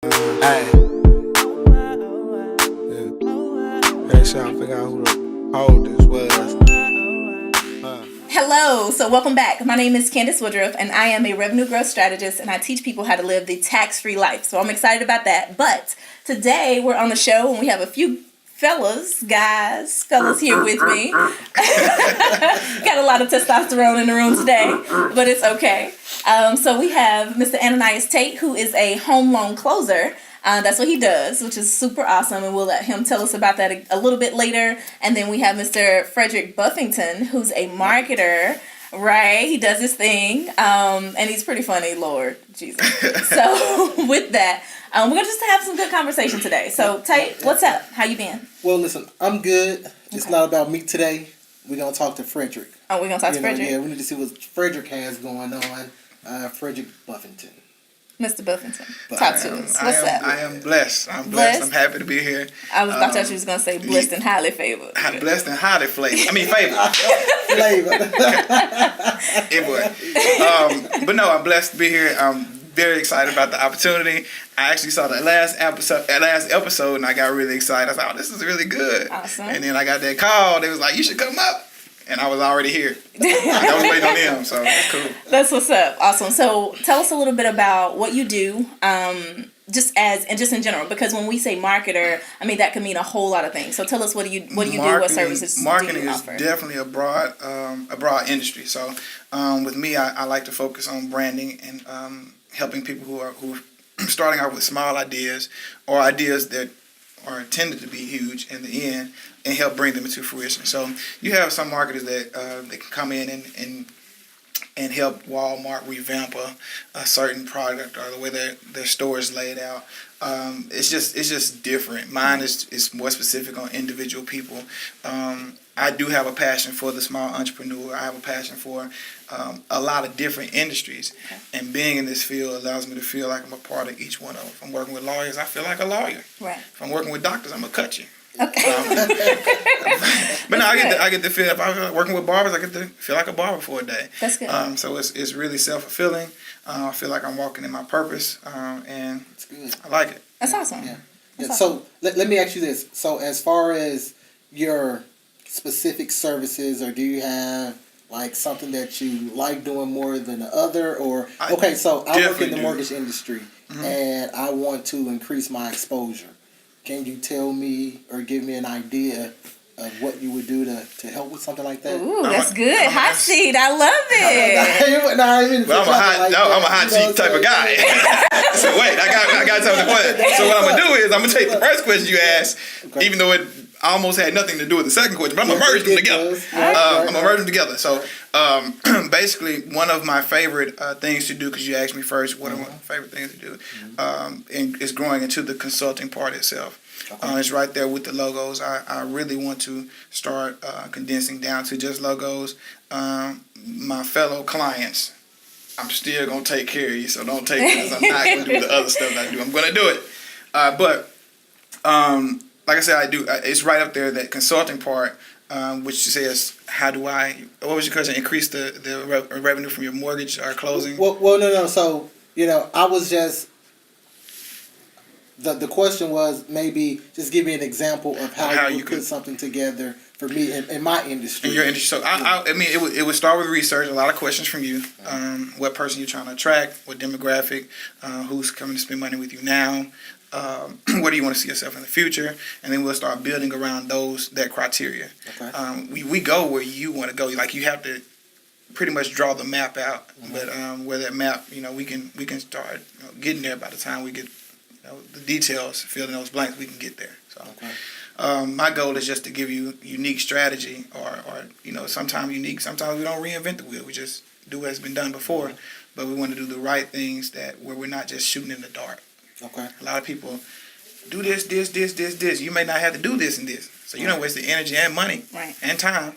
Hey. Hey, trying to figure out who the hold this was. Hello, so welcome back. My name is Candace Woodruff, and I am a revenue growth strategist, and I teach people how to live the tax-free life. So I'm excited about that. But today we're on the show, and we have a few fellas here with me. Got a lot of testosterone in the room today, but it's okay. So we have Mr. Annias Tate, who is a home loan closer. That's what he does, which is super awesome, and we'll let him tell us about that a little bit later. And then we have Mr. Frederick Buffington, who's a marketer, right? He does his thing, and he's pretty funny, Lord Jesus. So with that, we're going to just have some good conversation today. So, Tate, what's up? How you been? Well, listen, I'm good. It's not about me today. We're going to talk to Frederick. Oh, we're going to talk to Frederick? Yeah, we need to see what Frederick has going on. Frederick Buffington. Mr. Buffington, talk to us. What's up? I am blessed. I'm blessed. I'm happy to be here. I thought you was going to say blessed and highly favored. Blessed and highly favored. Favored. It would. But no, I'm blessed to be here. I'm very excited about the opportunity. I actually saw the last episode, and I got really excited. I thought, oh, this is really good. Awesome. And then I got that call. They was like, you should come up. And I was already here. I was waiting on them, so that's cool. That's what's up. Awesome. So tell us a little bit about what you do, just in general. Because when we say marketer, that could mean a whole lot of things. So tell us what do you do? What services marketing do you is offer? Definitely a broad industry. So with me, I like to focus on branding and helping people who are starting out with small ideas or ideas that are intended to be huge in the end, and help bring them into fruition. So you have some marketers that can come in and help Walmart revamp a certain product or the way their store is laid out. It's just different. Mine is more specific on individual people. I do have a passion for the small entrepreneur. I have a passion for a lot of different industries. Okay. And being in this field allows me to feel like I'm a part of each one of them. If I'm working with lawyers, I feel like a lawyer. Right. If I'm working with doctors, I'm going to cut you. Okay. But no, I get to feel, if I'm working with barbers, I get to feel like a barber for a day. That's good. So it's really self-fulfilling. I feel like I'm walking in my purpose, and it's good. I like it. That's awesome. Yeah. That's awesome. So let me ask you this. So as far as your specific services, or do you have like something that you like doing more than the other? Or okay, so I work in the mortgage industry, and I want to increase my exposure. Can you tell me or give me an idea of what you would do to help with something like that? Ooh, that's good. Hot seat. I love it. I'm a hot seat type of guy. So wait, I got something to put. So what I'm gonna do is I'm gonna take the first question you asked, even though it almost had nothing to do with the second question, but I'm gonna merge them together. I'm gonna merge them together. So basically, one of my favorite things to do, because you asked me first, what are my favorite things to do, is growing into the consulting part itself. Okay. It's right there with the logos. I really want to start condensing down to just logos. My fellow clients, I'm still going to take care of you, so don't take it, because I'm not going to do the other stuff that I do. I'm going to do it. But like I said, I do. It's right up there, that consulting part, which says, what was your question? Increase the revenue from your mortgage or closing? Well, no. So, I was just, the question was maybe just give me an example of how you could put something together for me in my industry. In your industry. So, it would start with research, a lot of questions from you. What person you're trying to attract, what demographic, who's coming to spend money with you now, where do you want to see yourself in the future, and then we'll start building around that criteria. Okay. We go where you want to go. Like, you have to pretty much draw the map out, but where that map, we can start getting there. By the time we get the details, filling those blanks, we can get there. So my goal is just to give you unique strategy, or sometimes unique. Sometimes we don't reinvent the wheel. We just do what's been done before, but we want to do the right things where we're not just shooting in the dark. Okay. A lot of people do this. You may not have to do this and this. So you don't waste the energy and money and time.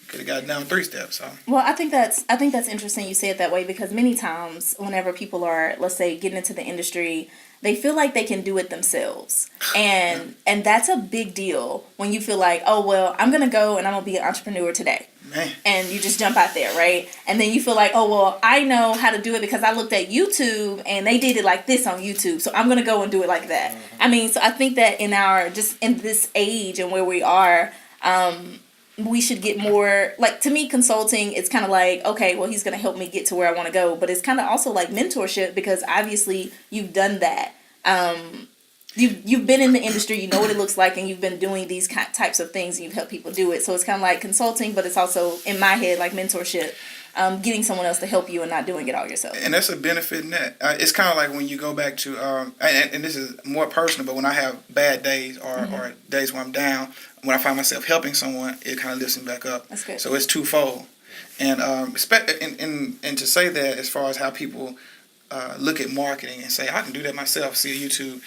Could have got down 3 steps. So. Well, I think that's interesting you say it that way, because many times whenever people are, let's say, getting into the industry, they feel like they can do it themselves. And that's a big deal when you feel like, oh, well, I'm going to go and I'm going to be an entrepreneur today. Man. and you just jump out there, right? And then you feel like, oh, well, I know how to do it because I looked at YouTube and they did it like this on YouTube, so I'm going to go and do it like that. I mean, so I think that in this age and where we are, we should get more, like, to me, consulting, it's kind of like, okay, well, he's going to help me get to where I want to go, but it's kind of also like mentorship, because obviously you've done that. You've been in the industry, you know what it looks like, and you've been doing these types of things, and you've helped people do it. So it's kind of like consulting, but it's also, in my head, like mentorship, getting someone else to help you and not doing it all yourself. And that's a benefit in that. It's kind of like when you go back to, and this is more personal, but when I have bad days or days when I'm down, when I find myself helping someone, it kind of lifts me back up. That's good. So it's twofold. And and to say that, as far as how people look at marketing and say, I can do that myself, see YouTube.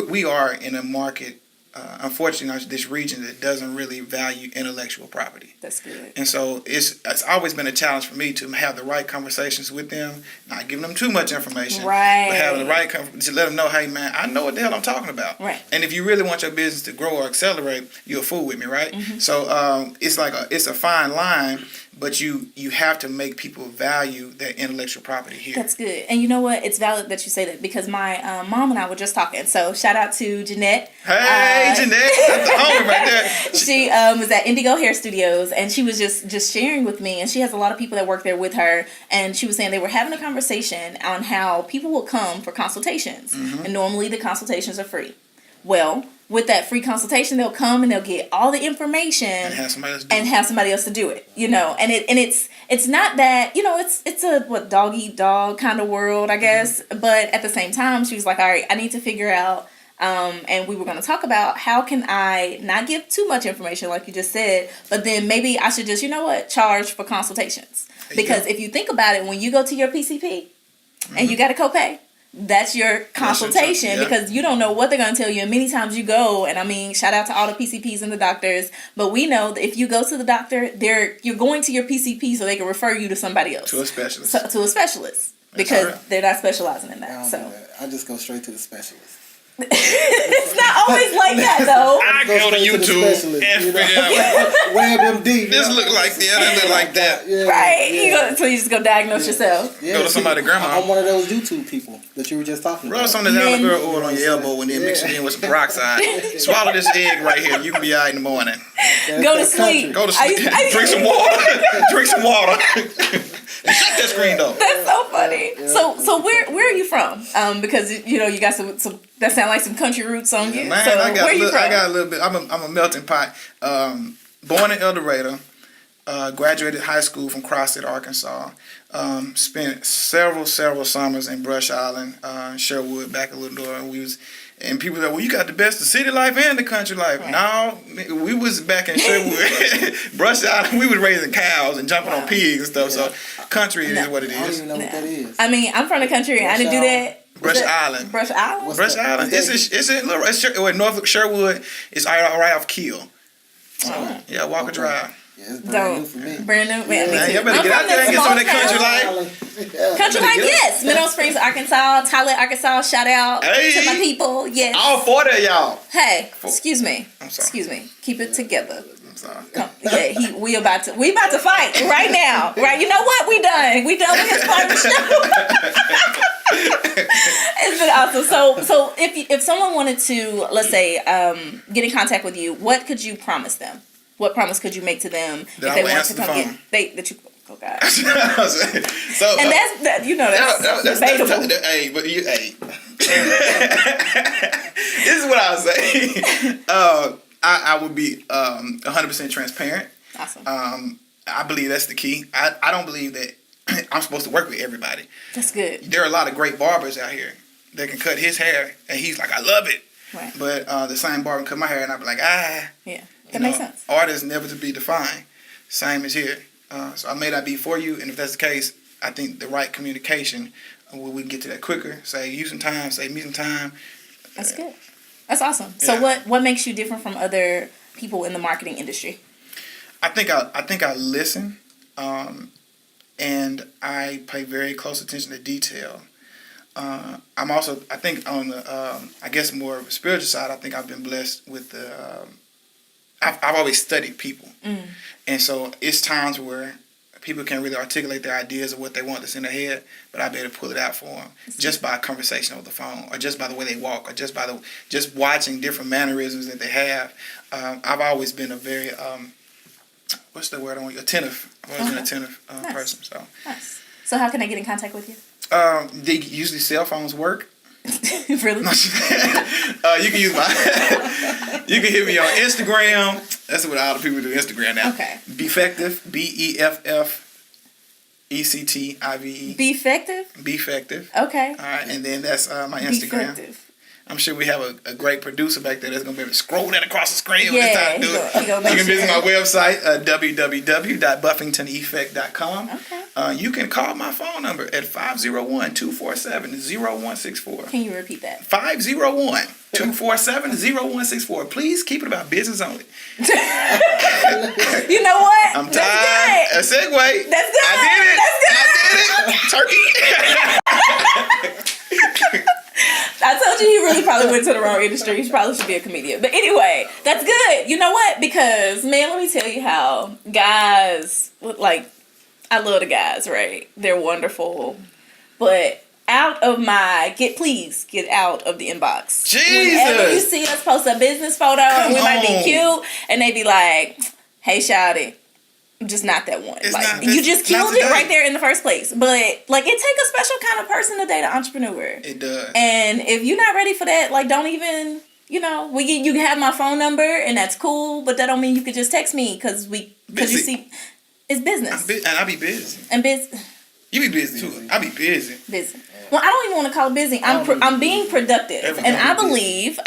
We are in a market, unfortunately, in this region that doesn't really value intellectual property. That's good. And so it's always been a challenge for me to have the right conversations with them, not giving them too much information, right? But having the right to let them know, hey man, I know what the hell I'm talking about. Right. And if you really want your business to grow or accelerate, you're a fool with me, right? So it's like it's a fine line, but you have to make people value their intellectual property here. That's good. And you know what? It's valid that you say that, because my mom and I were just talking. So shout out to Jeanette. Hey, Jeanette, that's the homie right there. She was at Indigo Hair Studios, and she was just sharing with me, and she has a lot of people that work there with her, and she was saying they were having a conversation on how people will come for consultations, and normally the consultations are free. Well, with that free consultation, they'll come and they'll get all the information and have somebody else to do it. You know, and it's not that, you know, it's a dog eat dog kind of world, I guess, but at the same time, she was like, all right, I need to figure out. And we were going to talk about how can I not give too much information, like you just said, but then maybe I should just, you know what, charge for consultations. Because if you think about it, when you go to your PCP and you got a copay, that's your consultation, because you don't know what they're going to tell you. And many times you go, and I mean, shout out to all the PCPs and the doctors, but we know that if you go to the doctor, you're going to your PCP so they can refer you to somebody else. To a specialist. Because they're not specializing in that. I just go straight to the specialist. It's not always like that, though. I go to YouTube and figure out WebMD. This look like that look like that. Yeah, right. yeah. So you just go diagose yourself. Yeah, go to somebody's grandma. I'm one of those YouTube people that you were just talking about. Rub some of this aloe vera oil on your elbow and then mix it in with some peroxide. Swallow this egg right here. You can be out in the morning. Go to sleep. Go to sleep. Drink some water. Drink some water. Shut that screen though. That's so funny. Yeah. So where are you from? Because you know you got some that sound like some country roots on you. Man, so I got where you from? I got a little bit. I'm a melting pot. Born in El Dorado. Graduated high school from CrossFit, Arkansas. Spent several summers in Brush Island, Sherwood, back a little door. And people said, well, you got the best of city life and the country life. Right. No, we was back in Sherwood, Brush Island. We was raising cows and jumping on pigs and stuff. Yeah. So country is what it is. I don't even know what that is. I mean, I'm from the country. I didn't do that. Brush Island. Brush Island? Brush Island. It's North Sherwood. It's right off Kill. So, yeah, Walker Drive. Yeah, it's brand new for me. Brand new? Yeah, man, you better get out there and get some of that country life. Country life, yes. Minnow Springs, Arkansas, Tyler, Arkansas. Shout out to my people. Yes. All 4 of y'all. Hey, excuse me. I'm sorry. Excuse me. Keep it together. I'm sorry. Yeah, we about to fight right now. Right? You know what? We done with his part of the show. It's been awesome. So if someone wanted to, let's say, get in contact with you, what could you promise them? What promise could you make to them if they want to come in? Oh God. So and that's debatable. Hey. This is what I would say. I would be 100% transparent. Awesome. I believe that's the key. I don't believe that I'm supposed to work with everybody. That's good. There are a lot of great barbers out here that can cut his hair, and he's like, I love it. Right. But the same barber can cut my hair, and I'd be like, Yeah. That makes sense. Art is never to be defined. Same as here. So I may not be for you, and if that's the case, I think the right communication, we can get to that quicker. Say you some time, save me some time. That's good. That's awesome. So what makes you different from other people in the marketing industry? I think I listen, and I pay very close attention to detail. I'm also, I think on the, I guess more spiritual side, I think I've been blessed with the. I've always studied people, and so it's times where people can't really articulate their ideas of what they want that's in their head, but I'll be able to pull it out for them just by a conversation over the phone, or just by the way they walk, or just by just watching different mannerisms that they have. I've always been a very what's the word I want? Attentive. I've always been an attentive person. So. Nice. So how can I get in contact with you? Usually cell phones work. Really? You can use my. You can hit me on Instagram. That's what all the people do. Instagram now. Okay. Beffective. BEFFECTIVE. Beffective? Beffective. Okay. All right, and then that's my Instagram. Beffective. I'm sure we have a great producer back there that's going to be able to scroll that across the screen. Yeah, You can visit my website, www.buffingtoneffect.com. Okay. You can call my phone number at 501-247-0164. Can you repeat that? 501-247-0164. Please keep it about business only. You know what? I'm tired. A segue. That's good. I did it. Turkey. I told you really probably went to the wrong industry. You probably should be a comedian. But anyway, that's good. You know what? Because, man, let me tell you how guys, like, I love the guys, right? They're wonderful. But out of my, please get out of the inbox. Jesus. Whenever you see us post a business photo and we might be cute, and they be like, hey, shawty. I'm just not that one. You just killed it right there in the first place. But like, it takes a special kind of person to date an entrepreneur. It does. And if you're not ready for that, like, don't even, you can have my phone number and that's cool. But that don't mean you could just text me because you see, it's business. And I be busy. And busy. You be busy too. I be busy. Busy. Well, I don't even want to call it busy. I'm being productive, and I believe.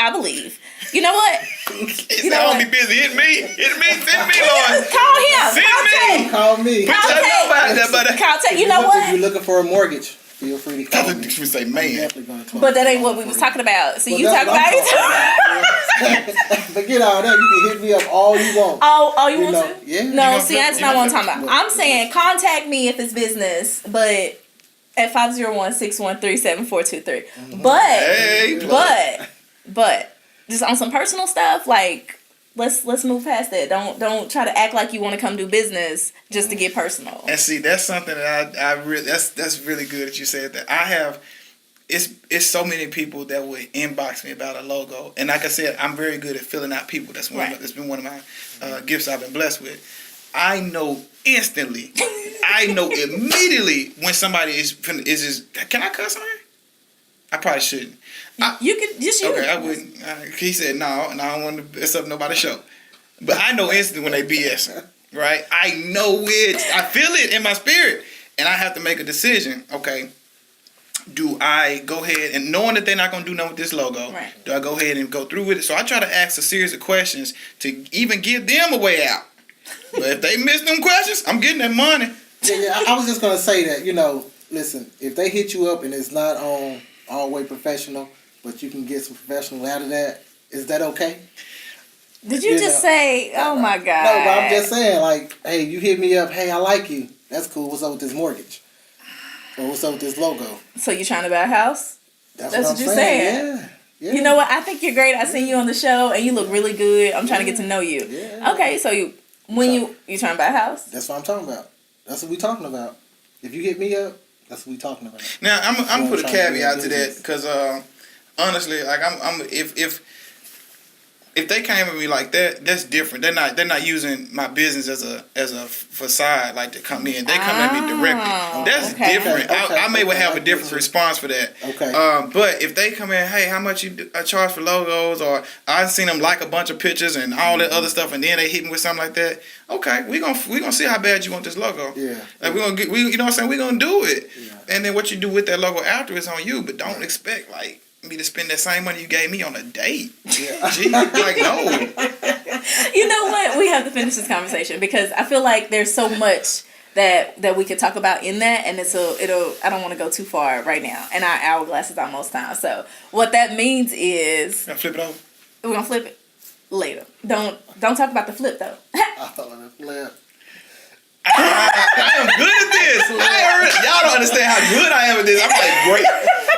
You know what? You know what? Be busy. Hit me, send me, Lord. Call him. Call me. Put your number out there, buddy. Call Tate. You know what? If you're looking for a mortgage, feel free to call me. You say, man. But that ain't what we was talking about. So you talk about it. Forget all that. You can hit me up all you want. Oh, you want to? Yeah. No, see, that's not what I'm talking about. I'm saying contact me if it's business, but at 501-613-7423. But just on some personal stuff, like let's move past that. Don't try to act like you want to come do business just to get personal. And see, that's something that I really that's really good that you said that. I have it's so many people that would inbox me about a logo, and like I said, I'm very good at filling out people. That's that's been one of my gifts I've been blessed with. I know instantly. I know immediately when somebody is just. Can I cuss on here? I probably shouldn't. You can just use. Okay, I wouldn't. He said no, and I don't want to mess up nobody's show. But I know instantly when they BS, right? I know it. I feel it in my spirit, and I have to make a decision. Okay, do I go ahead and knowing that they're not going to do nothing with this logo? Right. Do I go ahead and go through with it? So I try to ask a series of questions to even give them a way out. But if they miss them questions, I'm getting that money. Yeah, I was just gonna say that, listen, if they hit you up and it's not on all way professional, but you can get some professional out of that, is that okay? Did you just say, oh my God? No, but I'm just saying, like, hey, you hit me up, hey, I like you. That's cool. What's up with this mortgage? Or what's up with this logo? So you trying to buy a house? That's what you're saying. Yeah. You know what? I think you're great. I seen you on the show and you look really good. I'm trying to get to know you. Yeah. Okay, so you trying to buy a house? That's what I'm talking about. That's what we talking about. If you hit me up, that's what we talking about. Now I'm gonna put a caveat to that because honestly, like if they came at me like that, that's different. They're not using my business as a facade like to come in. They come at me directly. That's different. I may well have a different response for that. Okay. But if they come in, hey, how much you charge for logos, or I've seen them like a bunch of pictures and all that other stuff, and then they hit me with something like that. Okay, we gonna see how bad you want this logo. Yeah. Like you know what I'm saying? We're gonna do it. Yeah. And then what you do with that logo after is on you. But don't expect like me to spend that same money you gave me on a date. Yeah. Gee, like no. You know what? We have to finish this conversation because I feel like there's so much that we could talk about in that, and I don't want to go too far right now. And our hourglass is almost time. So what that means is Gonna flip it over. we're gonna flip it later. Don't talk about the flip though. The flip. I am good at this. Y'all don't understand how good I am at this. I'm like great.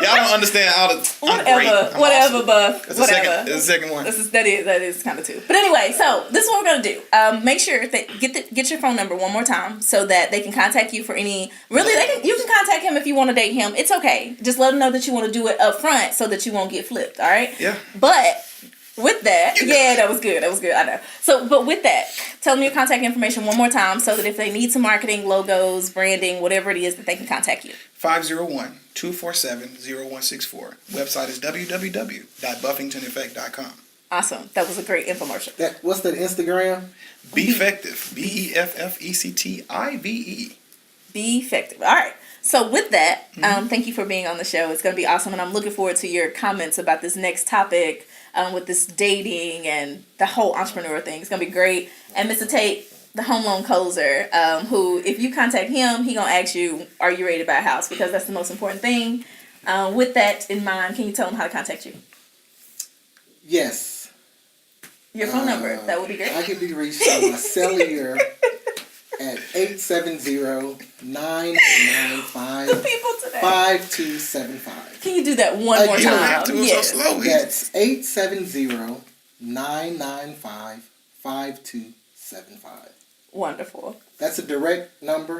Y'all don't understand all the. Whatever, Buff. That's Whatever. the second one. That is kind of two. But anyway, so this is what we're gonna do. Make sure that get your phone number one more time so that they can contact you for any. Really, you can contact him if you want to date him. It's okay. Just let him know that you want to do it up front so that you won't get flipped. All right. Yeah. But with that, that was good. I know. So, but with that, tell them your contact information one more time so that if they need some marketing, logos, branding, whatever it is, that they can contact you. 501-247-0164. Website is www.buffingtoneffect.com. Awesome. That was a great infomercial. What's the Instagram? Be effective. BEFFECTIVE. Be effective. All right. So with that, thank you for being on the show. It's going to be awesome, and I'm looking forward to your comments about this next topic with this dating and the whole entrepreneur thing. It's going to be great. And Mr. Tate, the home loan closer, who, if you contact him, he going to ask you, are you ready to buy a house? Because that's the most important thing. With that in mind, can you tell him how to contact you? Yes. Your phone number. That would be great. I can be reached on my cellular at 870-995-5275. Can you do that one more time? You don't have to. It's so slow. That's 870-995-5275. Wonderful. That's a direct number.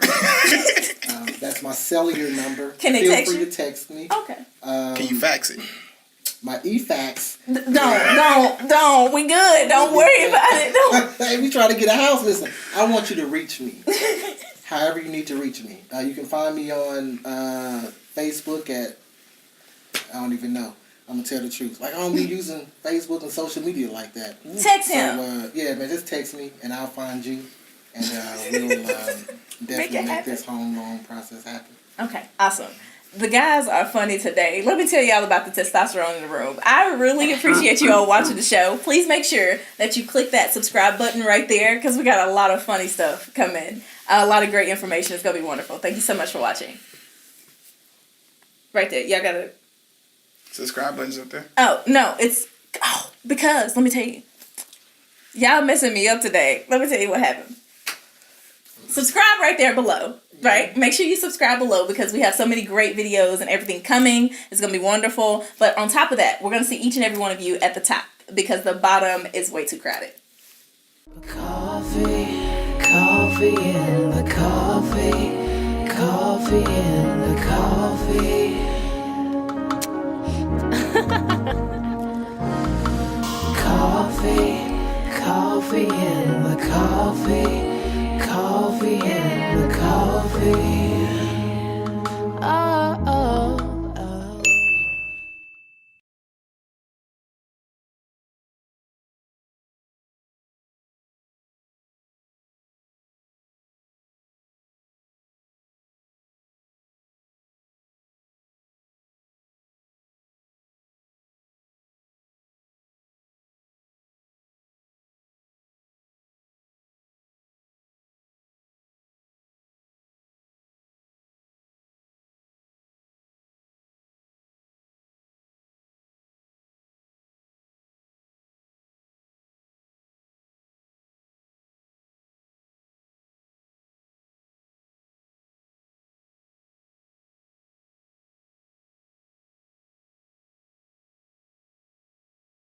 That's my cellular number. Can they text you? Feel free to text me. Okay. Can you fax it? My e-fax. Don't. We good. Don't worry about it. Don't. Hey, we try to get a house. Listen, I want you to reach me. However you need to reach me. You can find me on Facebook at, I don't even know. I'm going to tell the truth. Like, I don't be using Facebook and social media like that. Text him. So, yeah, man, just text me and I'll find you. And we'll definitely make this home loan process happen. Okay, awesome. The guys are funny today. Let me tell y'all about the testosterone in the room. I really appreciate you all watching the show. Please make sure that you click that subscribe button right there because we got a lot of funny stuff coming. A lot of great information. It's going to be wonderful. Thank you so much for watching. Right there. Y'all got to... Subscribe button's up there. Oh, no. Because, let me tell you. Y'all messing me up today. Let me tell you what happened. Subscribe right there below. Right? Make sure you subscribe below because we have so many great videos and everything coming. It's going to be wonderful. But on top of that, we're going to see each and every one of you at the top because the bottom is way too crowded. Coffee in the coffee in the coffee. Coffee in the coffee in the coffee.